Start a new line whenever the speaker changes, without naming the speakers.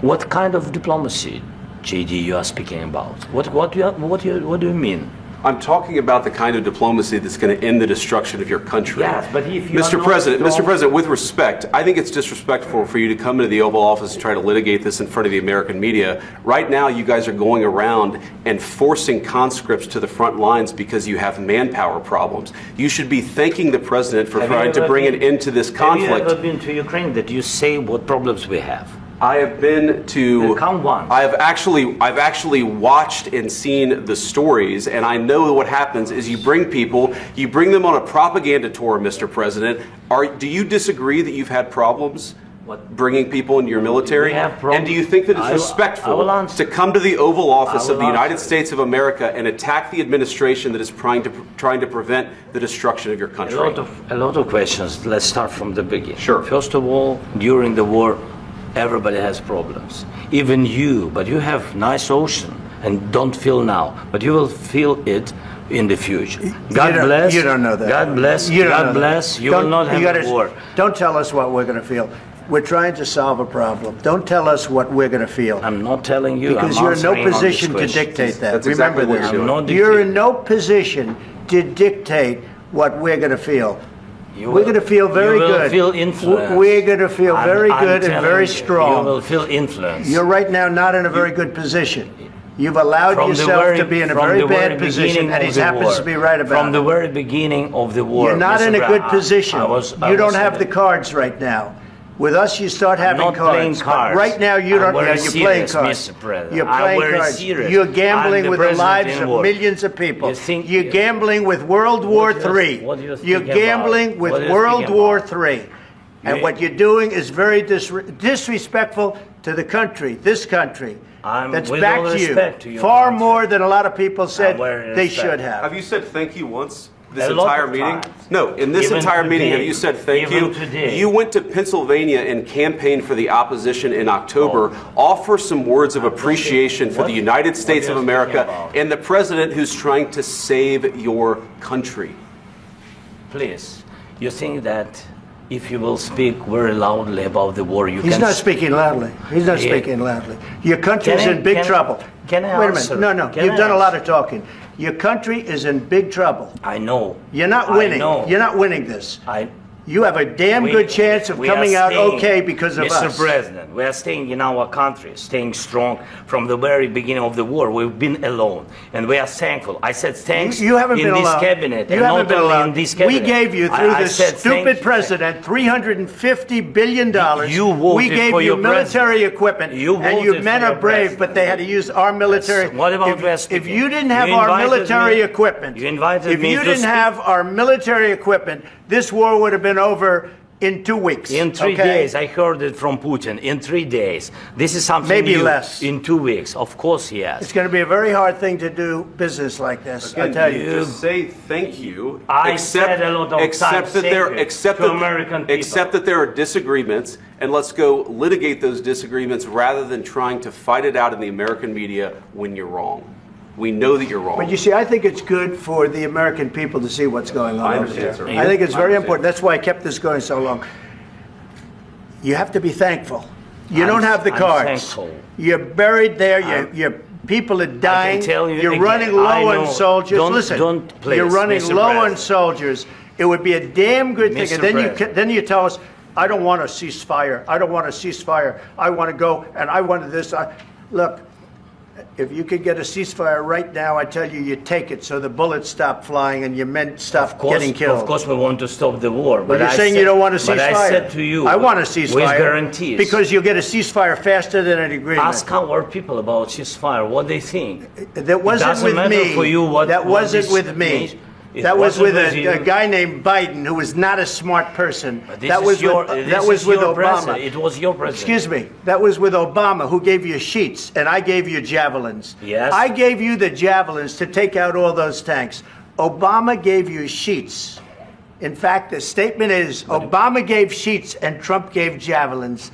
What kind of diplomacy, JD, you are speaking about? What do you mean?
I'm talking about the kind of diplomacy that's going to end the destruction of your country.
Yes, but if you
Mr. President, with respect, I think it's disrespectful for you to come into the Oval Office and try to litigate this in front of the American media. Right now, you guys are going around and forcing conscripts to the front lines because you have manpower problems. You should be thanking the President for trying to bring an end to this conflict.
Have you ever been to Ukraine that you say what problems we have?
I have been to.
Come once.
I've actually watched and seen the stories, and I know what happens is you bring them on a propaganda tour, Mr. President. Do you disagree that you've had problems bringing people into your military? And do you think that it's respectful to come to the Oval Office of the United States of America and attack the administration that is trying to prevent the destruction of your country?
A lot of questions. Let's start from the beginning.
Sure.
First of all, during the war, everybody has problems, even you, but you have nice ocean and don't feel now, but you will feel it in the future. God bless.
You don't know that.
God bless. God bless. You will not have a war.
Don't tell us what we're going to feel. We're trying to solve a problem. Don't tell us what we're going to feel.
I'm not telling you.
Because you're in no position to dictate that.
That's exactly
Remember
what
this.
you're
You're in no position to dictate what we're going to feel. We're going to feel very good.
You will feel influence.
We're going to feel very good and very strong.
You will feel influence.
You're right now not in a very good position. You've allowed yourself to be in a very bad position, and he happens to be right about it.
From the very beginning of the war.
You're not in a good position. You don't have the cards right now. With us, you start having cards. But right now, you don't. You're playing cards. You're playing cards. You're gambling with the lives of millions of people. You're gambling with World War III. You're gambling with World War III. And what you're doing is very disrespectful to the country, this country. That's back to you far more than a lot of people said they should have.
Have you said thank you once? This entire meeting? No, in this entire meeting, have you said thank you? You went to Pennsylvania and campaigned for the opposition in October. Offer some words of appreciation for the United States of America and the president who's trying to save your country.
Please, you think that if you will speak very loudly about the war, you can...
He's not speaking loudly. He's not speaking loudly. Your country's in big trouble.
Can I
Wait a minute. No. You've done a lot of talking. Your country is in big trouble.
I know.
You're not winning. You're not winning this. You have a damn good chance of coming out okay because of us.
Mr. President, we are staying in our country, staying strong from the very beginning of the war. We've been alone, and we are thankful. I said thanks
you haven't been
in this
alone.
cabinet.
You haven't been alone.
In this cabinet.
We gave you, through this stupid president, $350 billion. We gave you military equipment, and your men are brave, but they had to use our military.
What about
if you didn't have our military equipment, if you didn't have our military equipment, this war would have been over in 2 weeks.
In 3 days. I heard it from Putin. In 3 days. This is something
maybe
new.
Less.
In 2 weeks. Of course, yes.
It's going to be a very hard thing to do business like this.
Again,
I tell you.
Just say thank you.
Said a lot of
except that there are disagreements, and let's go litigate those disagreements rather than trying to fight it out in the American media when you're wrong. We know that you're wrong.
But you see, I think it's good for the American people to see what's going on.
I understand, sir.
I think it's very important. That's why I kept this going so long. You have to be thankful. You don't have the cards.
Thankful.
You're buried there. Your people are dying. You're running low on soldiers. Listen, you're running low on soldiers. It would be a damn good thing. And then you tell us, I don't want a ceasefire. I don't want a ceasefire. I want to go and I want this. Look. If you could get a ceasefire right now, I tell you, you take it so the bullets stop flying and your men stop getting killed.
Of course, we want to stop the war.
But you're saying you don't want a ceasefire.
But I said to you,
I want a ceasefire.
With guarantees.
Because you'll get a ceasefire faster than an agreement.
Ask our people about ceasefire, what they think.
That wasn't with me. That wasn't with me. That was with a guy named Biden, who was not a smart person. That was with Obama.
It was your president.
Excuse me. That was with Obama, who gave you sheets, and I gave you javelins.
Yes.
I gave you the javelins to take out all those tanks. Obama gave you sheets. In fact, the statement is Obama gave sheets and Trump gave javelins.